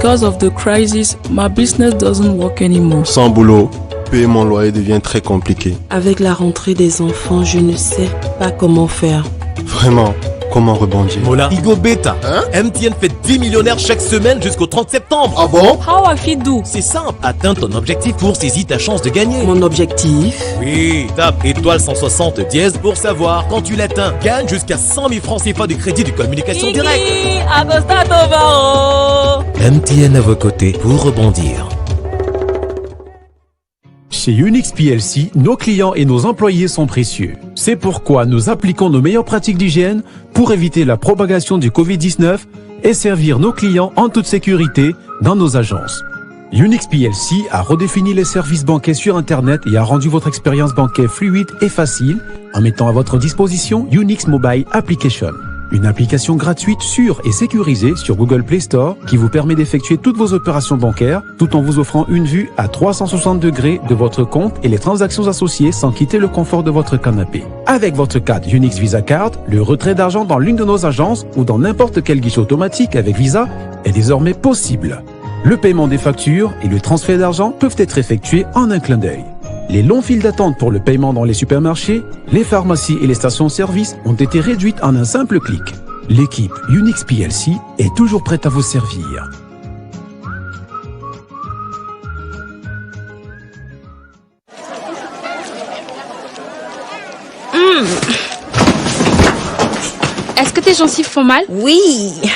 Because of the crisis, my business doesn't work anymore. Sans boulot, payer mon loyer devient très compliqué. Avec la rentrée des enfants, je ne sais pas comment faire. Vraiment, comment rebondir? Mola, Igo Beta. MTN fait 10 millionnaires chaque semaine jusqu'au 30 septembre. Ah bon? How I fit do? C'est simple. Atteins ton objectif pour saisir ta chance de gagner. Mon objectif? Oui, tape étoile 160 dièse pour savoir. Quand tu l'atteins, gagne jusqu'à 100 000 francs CFA de crédit de communication directe. MTN à vos côtés pour rebondir. Chez Equinoxe PLC, nos clients et nos employés sont précieux. C'est pourquoi nous appliquons nos meilleures pratiques d'hygiène pour éviter la propagation du Covid-19 et servir nos clients en toute sécurité dans nos agences. Equinoxe PLC a redéfini les services bancaires sur Internet et a rendu votre expérience bancaire fluide et facile en mettant à votre disposition Equinoxe Mobile Application. Une application gratuite, sûre et sécurisée sur Google Play Store qui vous permet d'effectuer toutes vos opérations bancaires tout en vous offrant une vue à 360 degrés de votre compte et les transactions associées sans quitter le confort de votre canapé. Avec votre carte Equinoxe Visa Card, le retrait d'argent dans l'une de nos agences ou dans n'importe quel guichet automatique avec Visa est désormais possible. Le paiement des factures et le transfert d'argent peuvent être effectués en un clin d'œil. Les longues files d'attente pour le paiement dans les supermarchés, les pharmacies et les stations-service ont été réduites en un simple clic. L'équipe Equinoxe PLC est toujours prête à vous servir. Est-ce que tes gencives font mal? Oui.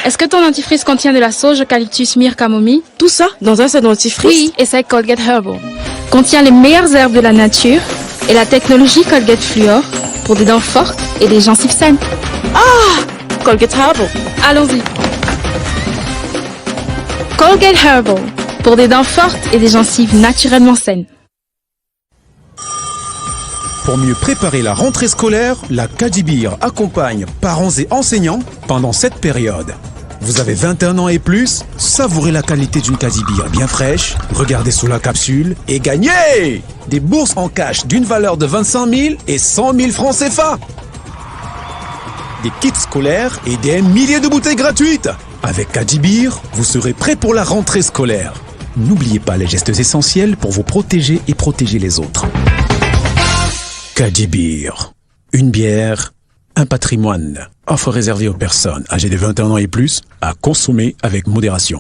Est-ce que ton dentifrice contient de la sauge, eucalyptus, myrrhe, camomille? Tout ça dans un seul dentifrice? Oui, essaye Colgate Herbal. Contient les meilleures herbes de la nature et la technologie Colgate Fluor pour des dents fortes et des gencives saines. Ah! Colgate Herbal. Allons-y. Colgate Herbal pour des dents fortes et des gencives naturellement saines. Pour mieux préparer la rentrée scolaire, la Kadibir accompagne parents et enseignants pendant cette période. Vous avez 21 ans et plus, savourez la qualité d'une Kadibir bien fraîche, regardez sous la capsule et gagnez des bourses en cash d'une valeur de 25 000 et 100 000 francs CFA. Des kits scolaires et des milliers de bouteilles gratuites. Avec Kadibir, vous serez prêt pour la rentrée scolaire. N'oubliez pas les gestes essentiels pour vous protéger et protéger les autres. Kadibir, une bière, un patrimoine. Offre réservée aux personnes âgées de 21 ans et plus à consommer avec modération.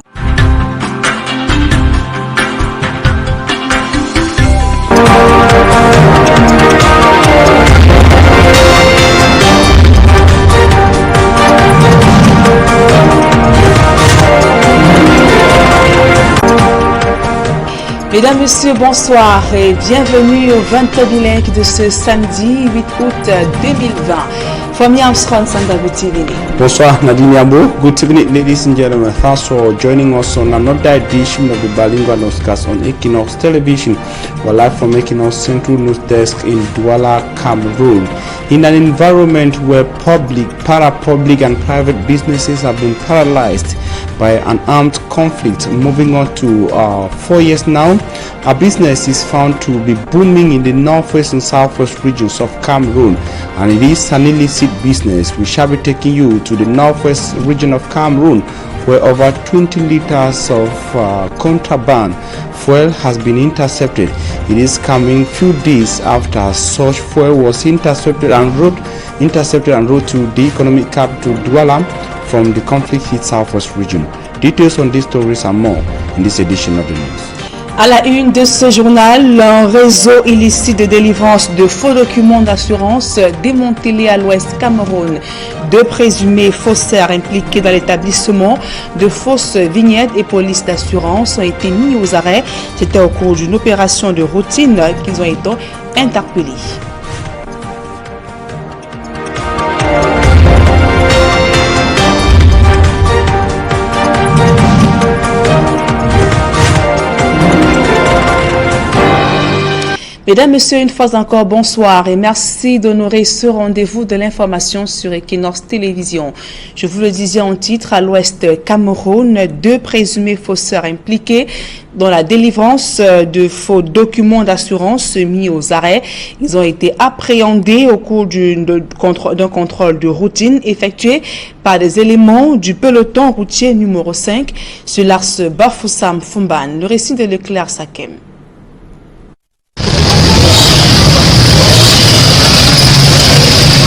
Mesdames, Messieurs, bonsoir et bienvenue au 20 Bilingue de ce samedi 8 août 2020. From Armstrong, Sandaviti. Bonsoir Nadine Yabo. Good evening, ladies and gentlemen. Thanks for joining us on another edition of the Bilingual newscast on Equinoxe Television. We're live from Equinoxe Central News Desk in Douala, Cameroon. In an environment where public, para-public and private businesses have been paralyzed by an armed conflict moving on to 4 years now, our business is found to be booming in the northwest and southwest regions of Cameroon, and it is an illicit business. We shall be taking you to the northwest region of Cameroon, where over 20 liters of contraband fuel has been intercepted. It is coming few days after such fuel was intercepted en route to the economic capital Douala from the conflict-hit southwest region. Details on these stories and more in this edition of the news. À la une de ce journal, un réseau illicite de délivrance de faux documents d'assurance démantelé à l'ouest Cameroun. 2 présumés faussaires impliqués dans l'établissement de fausses vignettes et polices d'assurance ont été mis aux arrêts. C'était au cours d'une opération de routine qu'ils ont été interpellés. Mesdames, Messieurs, une fois encore, bonsoir et merci d'honorer ce rendez-vous de l'information sur Equinoxe Télévision. Je vous le disais en titre, à l'ouest Cameroun, 2 présumés faussaires impliqués dans la délivrance de faux documents d'assurance mis aux arrêts. Ils ont été appréhendés au cours d'un contrôle de routine effectué par des éléments du peloton routier numéro 5 sur l'axe Bafoussam-Fumban. Le récit de Leclerc Sakem.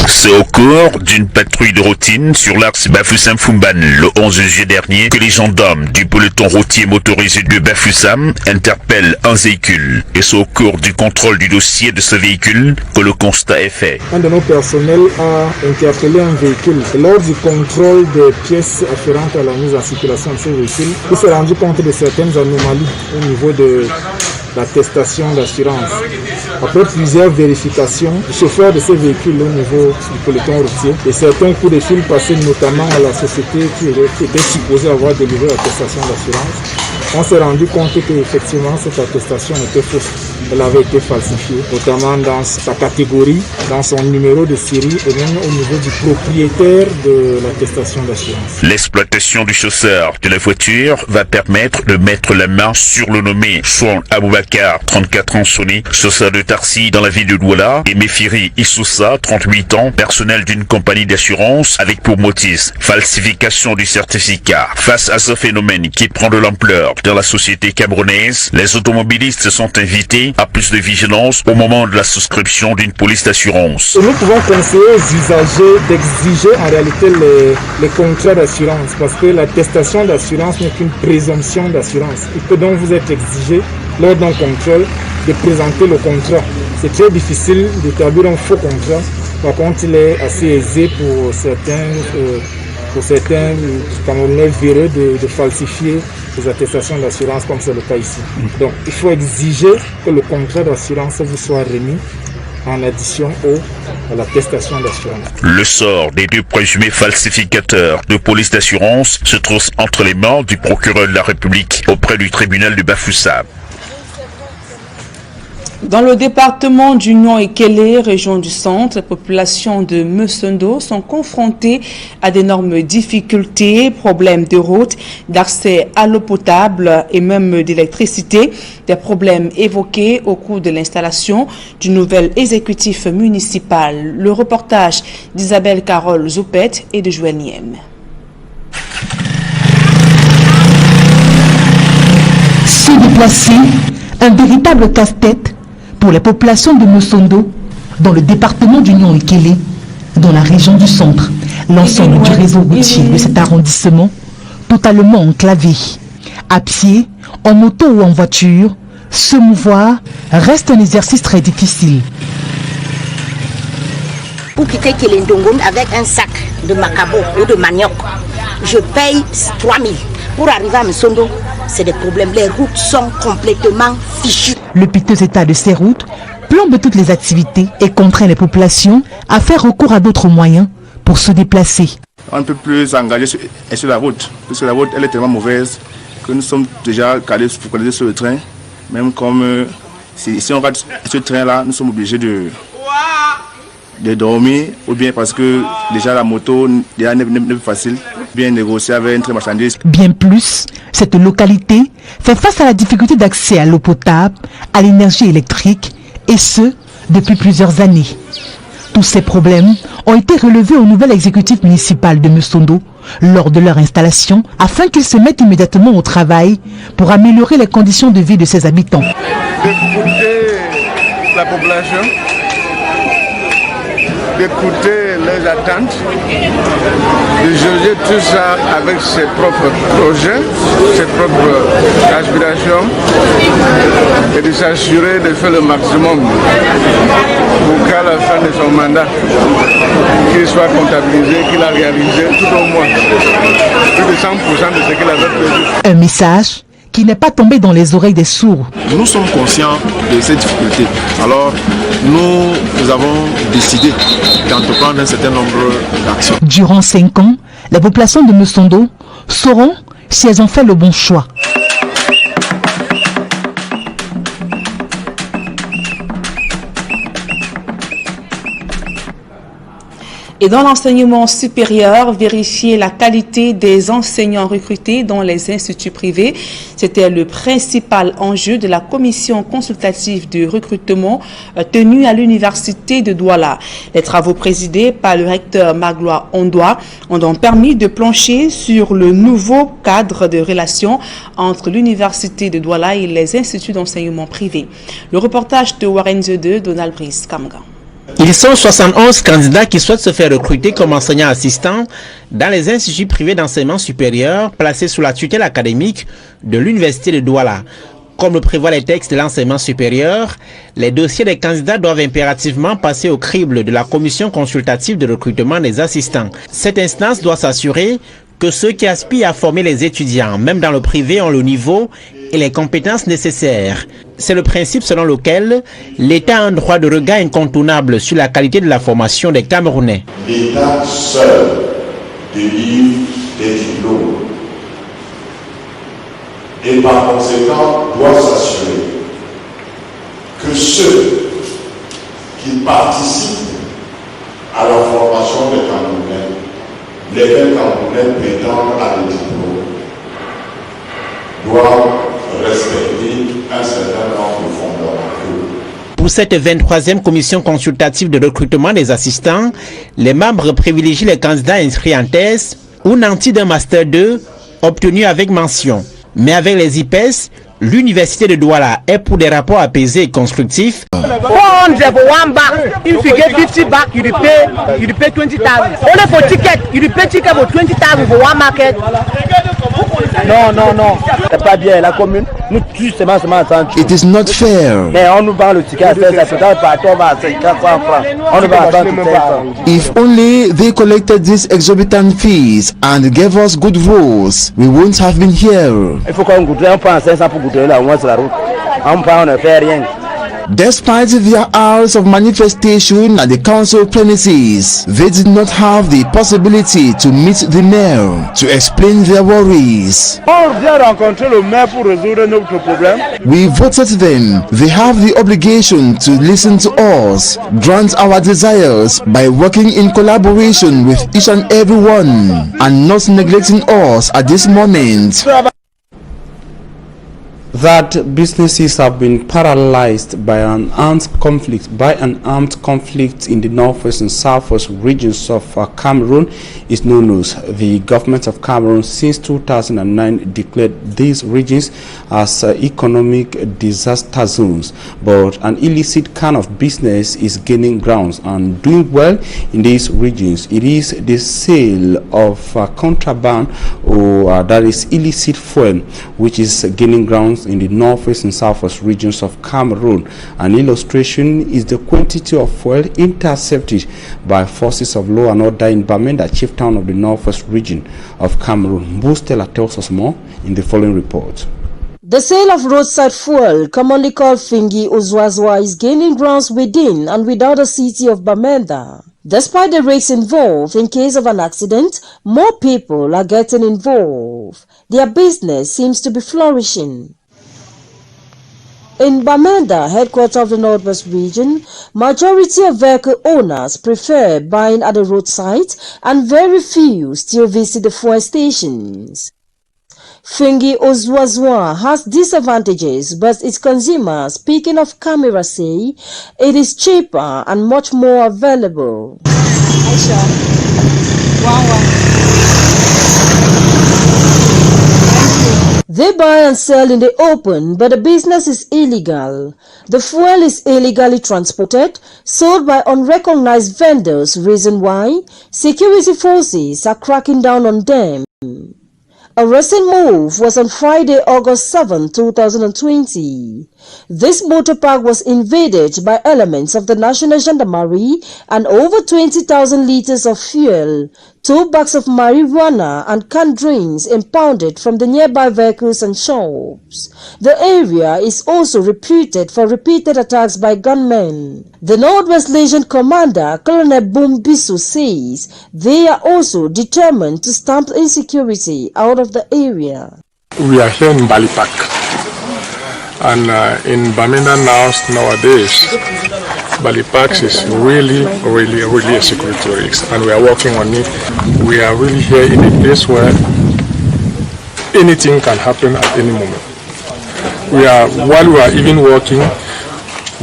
C'est au cours d'une patrouille de routine sur l'axe Bafoussam-Fumban le 11 juillet dernier que les gendarmes du peloton routier motorisé de Bafoussam interpellent un véhicule. Et c'est au cours du contrôle du dossier de ce véhicule que le constat est fait. Un de nos personnels a interpellé un véhicule. Lors du contrôle des pièces afférentes à la mise en circulation de ce véhicule, il s'est rendu compte de certaines anomalies au niveau de l'attestation d'assurance. Après plusieurs vérifications, le chauffeur de ce véhicule au niveau du peloton routier et certains coups de fil passés notamment à la société qui était supposée avoir délivré l'attestation d'assurance, on s'est rendu compte qu'effectivement cette attestation était fausse. Elle avait été falsifiée, notamment dans sa catégorie, dans son numéro de série et même au niveau du propriétaire de l'attestation d'assurance. L'exploitation du chauffeur de la voiture va permettre de mettre la main sur le nommé Chouan Aboubakar, 34 ans sonné, chauffeur de taxi dans la ville de Douala, et Mefiri Issoussa, 38 ans, personnel d'une compagnie d'assurance avec pour motif falsification du certificat. Face à ce phénomène qui prend de l'ampleur dans la société camerounaise, les automobilistes sont invités à plus de vigilance au moment de la souscription d'une police d'assurance. Nous pouvons conseiller aux usagers d'exiger en réalité les contrats d'assurance parce que l'attestation d'assurance n'est qu'une présomption d'assurance. Il peut donc vous être exigé lors d'un contrôle de présenter le contrat. C'est très difficile d'établir un faux contrat. Par contre, il est assez aisé pour certains Camerounais véreux de falsifier les attestations d'assurance comme c'est le cas ici. Donc il faut exiger que le contrat d'assurance vous soit remis en addition à l'attestation d'assurance. Le sort des 2 présumés falsificateurs de police d'assurance se trouve entre les mains du procureur de la République auprès du tribunal de Bafoussam. Dans le département du Nord-Ekele, région du centre, les populations de Mesondo sont confrontées à d'énormes difficultés, problèmes de route, d'accès à l'eau potable et même d'électricité, des problèmes évoqués au cours de l'installation du nouvel exécutif municipal. Le reportage d'Isabelle Carole Zoupet et de Joël Niem. Se déplacer, un véritable casse-tête pour les populations de Mesondo, dans le département du Nord-Ekele, dans la région du centre. L'ensemble du réseau routier de cet arrondissement, totalement enclavé. À pied, en moto ou en voiture, se mouvoir reste un exercice très difficile. Pour quitter Kelendongon avec un sac de macabo ou de manioc, je paye 3 000. Pour arriver à Mesondo, c'est des problèmes. Les routes sont complètement fichues. Le piteux état de ces routes plombe toutes les activités et contraint les populations à faire recours à d'autres moyens pour se déplacer. On ne peut plus s'engager sur la route, parce que la route elle est tellement mauvaise que nous sommes déjà calés sur le train. Même comme si on rate ce train-là, nous sommes obligés de dormir, ou bien parce que déjà la moto n'est pas facile, bien négocier avec un train marchandise. Bien plus, cette localité fait face à la difficulté d'accès à l'eau potable, à l'énergie électrique, et ce, depuis plusieurs années. Tous ces problèmes ont été relevés au nouvel exécutif municipal de Mesondo lors de leur installation, afin qu'ils se mettent immédiatement au travail pour améliorer les conditions de vie de ses habitants. D'écouter la population, d'écouter les attentes, de juger tout ça avec ses propres projets, ses propres aspirations et de s'assurer de faire le maximum pour qu'à la fin de son mandat, qu'il soit comptabilisé, qu'il a réalisé tout au moins plus de 100% de ce qu'il avait prévu. Un message qui n'est pas tombé dans les oreilles des sourds. Nous sommes conscients de ces difficultés. Alors, nous avons décidé d'entreprendre un certain nombre d'actions. Durant 5 ans, les populations de Mesondo sauront si elles ont fait le bon choix. Et dans l'enseignement supérieur, vérifier la qualité des enseignants recrutés dans les instituts privés. C'était le principal enjeu de la commission consultative de recrutement tenue à l'université de Douala. Les travaux présidés par le recteur Magloire Ondoa ont donc permis de plancher sur le nouveau cadre de relations entre l'université de Douala et les instituts d'enseignement privés. Le reportage de Warren 2, Donald Brice Kamga. Ils sont 71 candidats qui souhaitent se faire recruter comme enseignants assistants dans les instituts privés d'enseignement supérieur placés sous la tutelle académique de l'université de Douala. Comme le prévoient les textes de l'enseignement supérieur, les dossiers des candidats doivent impérativement passer au crible de la commission consultative de recrutement des assistants. Cette instance doit s'assurer que ceux qui aspirent à former les étudiants, même dans le privé, ont le niveau et les compétences nécessaires. C'est le principe selon lequel l'État a un droit de regard incontournable sur la qualité de la formation des Camerounais. L'État seul délivre des diplômes et par conséquent doit s'assurer que ceux qui participent à la formation des Camerounais, lesquels Camerounais prétendent à des diplômes, doivent respecter un certain nombre de fondamentaux. Pour cette 23e commission consultative de recrutement des assistants, les membres privilégient les candidats inscrits en thèse ou nantis d'un Master 2 obtenu avec mention. Mais avec les IPES, l'université de Douala est pour des rapports apaisés et constructifs. 400 for one bag. If you get 50 back, you pay 20,000. Only for ticket, you pay ticket for 20,000 for one market. Non, c'est pas bien. La commune, nous tous seulement It is not fair. Mais on nous vend le ticket à 16 francs, on va à 400 francs. On nous vend à 30 francs. If only they collected these exorbitant fees and gave us good votes, we wouldn't have been here. Il faut qu'on goûte, on prend 500 pour goûter là, au moins sur la route. On ne fait rien. Despite their hours of manifestation at the council premises, they did not have the possibility to meet the mayor to explain their worries. On vient rencontrer le maire pour résoudre notre problème. We voted them. They have the obligation to listen to us, grant our desires by working in collaboration with each and everyone, and not neglecting us at this moment. That businesses have been paralyzed by an armed conflict in the northwest and southwest regions of Cameroon is no news. The government of Cameroon since 2009 declared these regions as economic disaster zones, but an illicit kind of business is gaining grounds and doing well in these regions. It is the sale of contraband or that is illicit fuel which is gaining grounds in the northwest and southwest regions of Cameroon. An illustration is the quantity of fuel intercepted by forces of law and order in Bamenda, chief town of the northwest region of Cameroon. Bustela tells us more in the following report. The sale of roadside fuel, commonly called fingi uzwazwa, is gaining grounds within and without the city of Bamenda. Despite the risks involved in case of an accident, more people are getting involved. Their business seems to be flourishing. In Bamenda, headquarters of the Northwest region, majority of vehicle owners prefer buying at the roadside and very few still visit the fuel stations. Fingi Ozwazwa has disadvantages, but its consumers, speaking of Kamer, say it is cheaper and much more available. They buy and sell in the open, but the business is illegal. The fuel is illegally transported, sold by unrecognized vendors, reason why security forces are cracking down on them. A recent move was on Friday, August 7, 2020. This motor park was invaded by elements of the National Gendarmerie and over 20,000 liters of fuel, 2 bags of marijuana and canned drinks impounded from the nearby vehicles and shops. The area is also reputed for repeated attacks by gunmen. The Northwest Legion commander, Colonel Bumbisu, says they are also determined to stamp insecurity out of the area. We are here in Balipak, and in Bamenda nowadays Balipax is really a security risk, and we are working on it. We are really here in a place where anything can happen at any moment. While we are even working,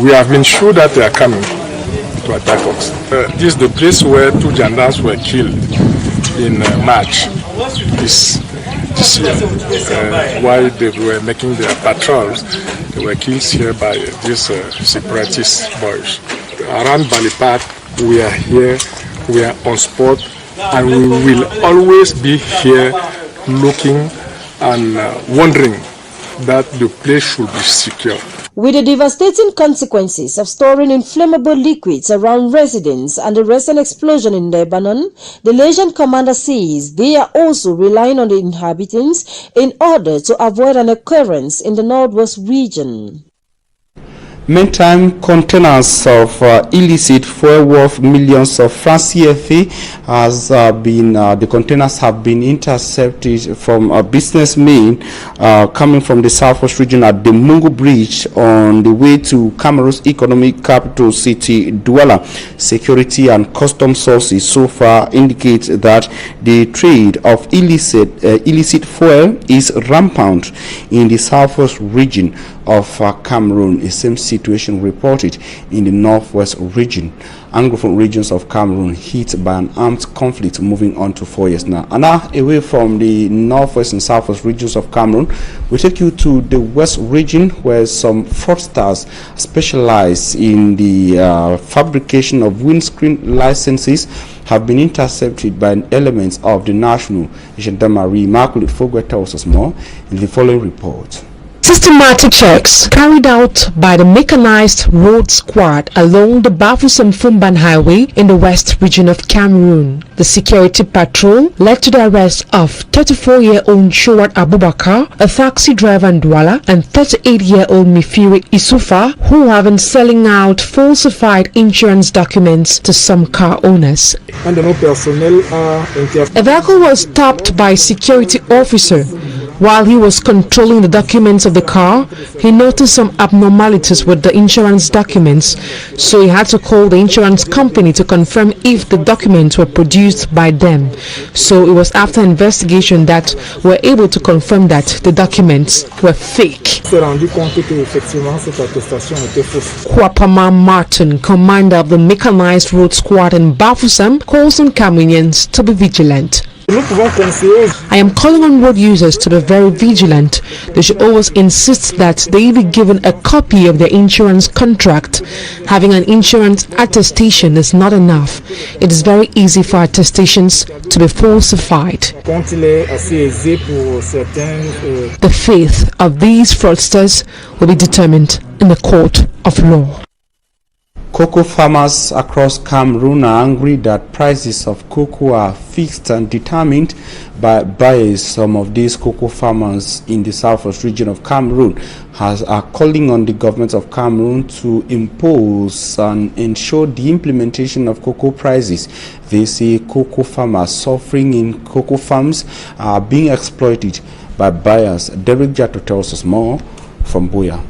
we have been sure that they are coming to attack us. This is the place where 2 gendarmes were killed in March this year. While they were making their patrols, they were killed here by these separatist boys. Around Balipack, we are here, we are on spot, and we will always be here looking and wondering that the place should be secure. With the devastating consequences of storing inflammable liquids around residents and the recent explosion in Lebanon, the Legion commander says they are also relying on the inhabitants in order to avoid an occurrence in the northwest region. Meantime, containers of illicit fuel worth millions of francs CFA the containers have been intercepted from a businessman coming from the southwest region at the Mungu Bridge on the way to Cameroon's economic capital city, Douala. Security and custom sources so far indicate that the trade of illicit fuel is rampant in the southwest region of Cameroon. The same situation reported in the northwest region. Anglophone regions of Cameroon hit by an armed conflict moving on to 4 years now. And now, away from the northwest and southwest regions of Cameroon, we take you to the west region, where some fraudsters specialize in the fabrication of windscreen licenses have been intercepted by elements of the National Gendarmerie. Margaret Fogwe tells us more in the following report. Systematic checks carried out by the mechanized road squad along the Bafoussam-Fumban highway in the west region of Cameroon. The security patrol led to the arrest of 34-year-old Showat Abubakar, a taxi driver in Douala, and 38-year-old Mifiri Isufa, who have been selling out falsified insurance documents to some car owners. A vehicle was stopped by a security officer. While he was controlling the documents of the car, he noticed some abnormalities with the insurance documents, so he had to call the insurance company to confirm if the documents were produced by them. So it was after investigation that we were able to confirm that the documents were fake. Kwapama Martin, commander of the mechanized road squad in Bafoussam, calls on Cameroonians to be vigilant. I am calling on road users to be very vigilant. They should always insist that they be given a copy of their insurance contract. Having an insurance attestation is not enough. It is very easy for attestations to be falsified. The fate of these fraudsters will be determined in the court of law. Cocoa farmers across Cameroon are angry that prices of cocoa are fixed and determined by buyers. Some of these cocoa farmers in the southwest region of Cameroon are calling on the government of Cameroon to impose and ensure the implementation of cocoa prices. They say cocoa farmers suffering in cocoa farms are being exploited by buyers. Derek Jato tells us more from Boya.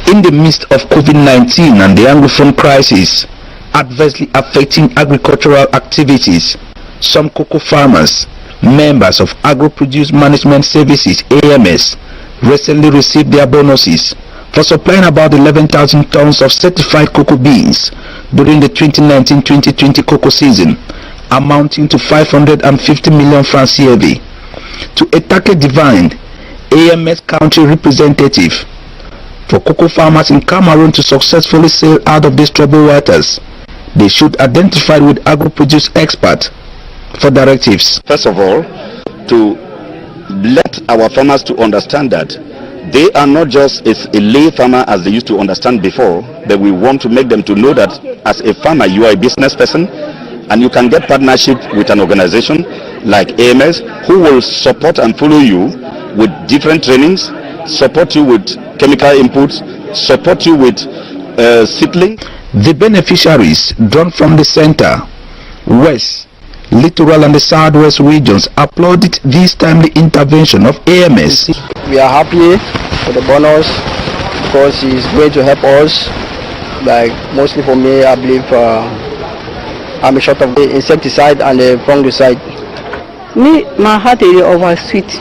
In the midst of COVID-19 and the Anglophone crisis adversely affecting agricultural activities, some cocoa farmers, members of Agro-Produce Management Services (AMS), recently received their bonuses for supplying about 11,000 tons of certified cocoa beans during the 2019-2020 cocoa season, amounting to 550 million francs CFA. To Etake Divine, AMS country representative, for cocoa farmers in Cameroon to successfully sail out of these troubled waters, they should identify with agro-produce experts for directives. First of all, to let our farmers to understand that they are not just a lay farmer as they used to understand before, that we want to make them to know that as a farmer you are a business person and you can get partnership with an organization like AMS who will support and follow you with different trainings, support you with chemical inputs, support you with seedling. The beneficiaries drawn from the center, west, littoral and the southwest regions applauded this timely intervention of AMS. We are happy for the bonus because it's going to help us Like mostly for me, I believe I'm short of the insecticide and the fungicide. Me, my heart is over sweet.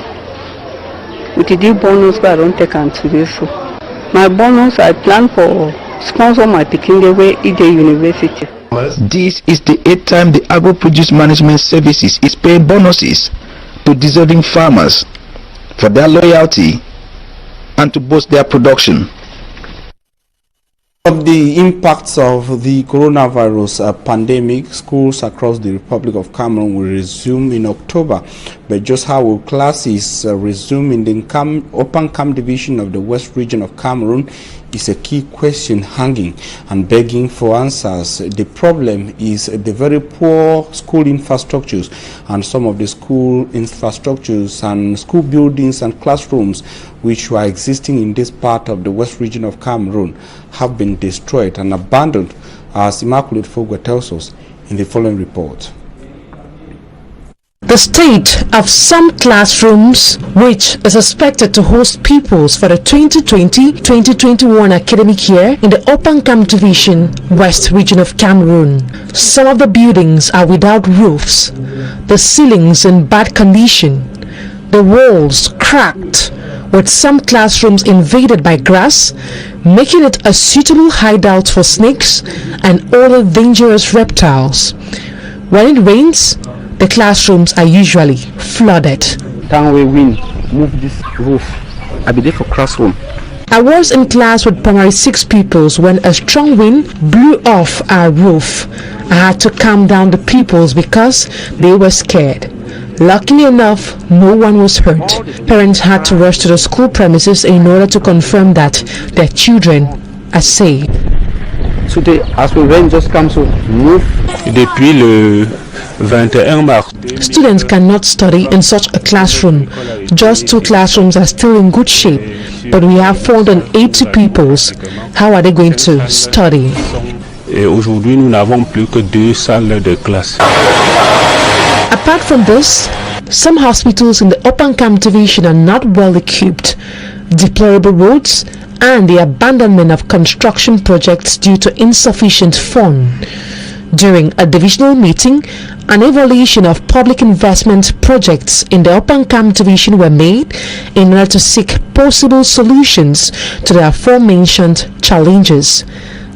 With the bonus, but I don't take on today. So my bonus, I plan for sponsor my picking away at the university. This is the 8th time the Agro Produce Management Services is paying bonuses to deserving farmers for their loyalty and to boost their production. Of the impacts of the coronavirus pandemic, schools across the Republic of Cameroon will resume in October, but just how will classes resume in the Upper Kam division of the West region of Cameroon is a key question hanging and begging for answers. The problem is the very poor school infrastructures, and some of the school infrastructures and school buildings and classrooms which were existing in this part of the West region of Cameroon have been destroyed and abandoned, as Immaculate Fogwa tells us in the following report. The state of some classrooms, which is expected to host pupils for the 2020-2021 academic year in the Upper Kam Division, West region of Cameroon. Some of the buildings are without roofs, the ceilings in bad condition, the walls cracked, with some classrooms invaded by grass, making it a suitable hideout for snakes and other dangerous reptiles. When it rains, the classrooms are usually flooded. Time we win, move this roof. I'll be there for classroom. I was in class with primary 6 pupils when a strong wind blew off our roof. I had to calm down the pupils because they were scared. Luckily enough, no one was hurt. Parents had to rush to the school premises in order to confirm that their children are safe. Today, as the rain just comes to move. Depuis le 21 mars. Students cannot study in such a classroom. Just 2 classrooms are still in good shape, but we have 480 pupils. How are they going to study? Et aujourd'hui, nous n'avons plus que 2 salles de classe. Apart from this, some hospitals in the Upper Kam division are not well equipped. Deplorable roads and the abandonment of construction projects due to insufficient funds. During a divisional meeting, an evaluation of public investment projects in the Upper Kam division were made in order to seek possible solutions to the aforementioned challenges.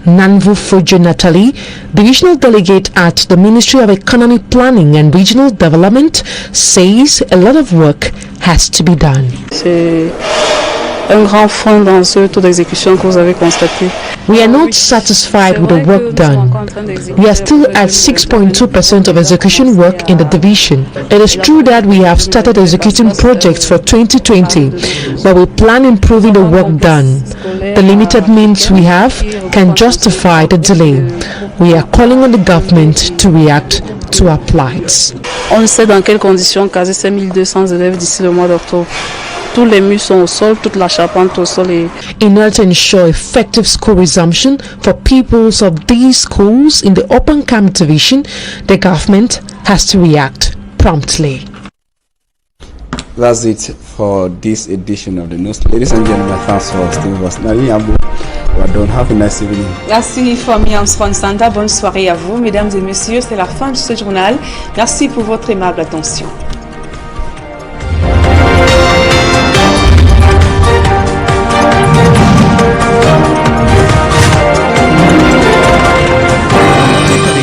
Nanvu Fujo Nathalie, divisional delegate at the Ministry of Economy Planning and Regional Development, says a lot of work has to be done. Un grand frein dans ce taux d'exécution que vous avez constaté. We are not satisfied with the work done. We are still at 6.2% of execution work in the division. It is true that we have started executing projects for 2020, but we plan improving the work done. The limited means we have can justify the delay. We are calling on the government to react to our plights. On sait dans quelles conditions caser 5200 élèves d'ici le mois d'octobre. Tous les murs sont au sol, toute la charpente au sol. In order to ensure effective school resumption for pupils of these schools in the Upper Kam division, the government has to react promptly. That's it for this edition of the news. Ladies and gentlemen, thanks for staying with us. Well done. Have a nice evening. Merci famille Armstrong Santa. Bonne soirée à vous, mesdames et messieurs. C'est la fin de ce journal. Merci pour votre aimable attention.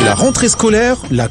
La rentrée scolaire, la